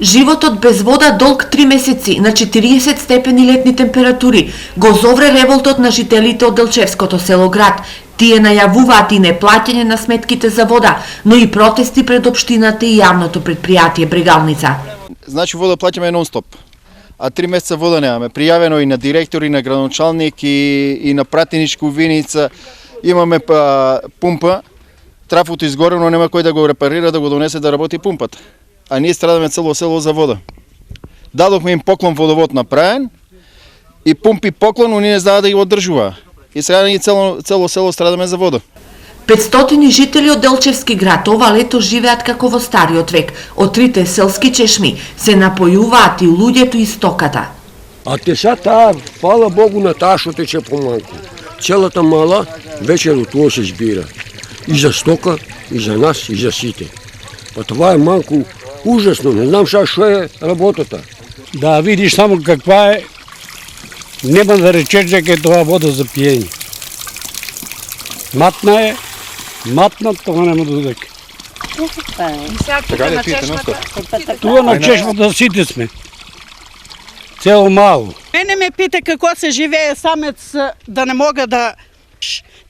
Животот без вода долг 3 месеци на 40 степени летни температури го зовре револтот на жителите од Делчевското село град. Тие најавуваат и неплаќање на сметките за вода, но и протести пред општината и јавното предпријатие Брегалница. Значи вода плаќаме нон-стоп, а 3 месеца вода немаме. Пријавено и на директор, и на градоначалник, и на пратеничка Виница. Имаме пумпа, трафото изгорено, нема кој да го репарира, да го донесе да работи пумпата. А ние страдаме цело село за вода. Дадохме им поклон водовод направен и пумпи поклон, но ние не знаат да ги одржува. И сега ние цело село страдаме за вода. 500 жители од Делчевски град ова лето живеат како во стариот век. Од трите селски чешми се напојуваат и луѓето и стоката. А те са таа, фала Богу, на таа што тече помалку. Целата мала вечер од тоа се збира. И за стока, и за нас, и за сите. Па това е малку ужасно, не знам што е работата. Да видиш само каква е, нема да речеш дека е тоа вода за пиење. Матна е, матна, тоа нема да додека. Така ли пиете носта? Туа на чешмата сите сме. Цело мало. Мене ме пита како се живее самец да не мога да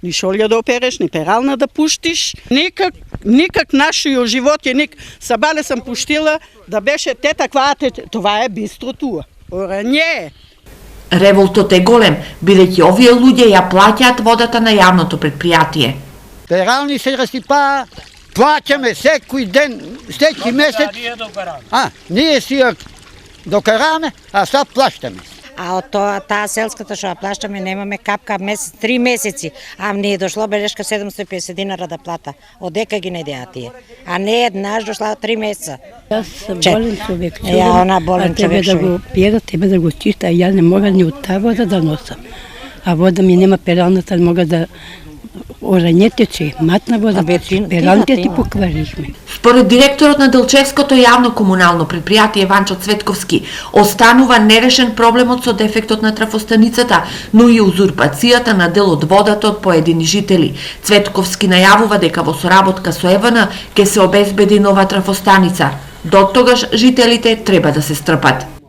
ни шолја да опереш, ни перална да пуштиш. Никак нашиот живот е Сабале сам пуштила да беше те такваате, това е бистро туа. Ора не. Револтот е голем, бидејќи овие луѓе ја плаќаат водата на јавното предпријатие. Перални се разсипаа, плаќаме секој ден, секој месец. Ние си ја докараме, а сад плащаме. А од таа селската што ја плащаме немаме капка месец, 3 месеци, а не е дошло белешка 750 динара да плата. Одека ги недеа тие? А не еднаш дошла 3 месеца. Јас сум болен човек. Она болен човек. Тебе да го пиера, тебе да го чиста, а ја не мога ни од таа вода да носам. А вода ми нема пералната, мога да орање тече, матна вода, пералните ти покварихме. Според директорот на Делчевското јавно комунално предпријатие Ванчо Цветковски, останува нерешен проблемот со дефектот на трафостаницата, но и узурпацијата на дел од водата од поедини жители. Цветковски најавува дека во соработка со ЕВН ќе се обезбеди нова трафостаница. До тогаш жителите треба да се стрпат.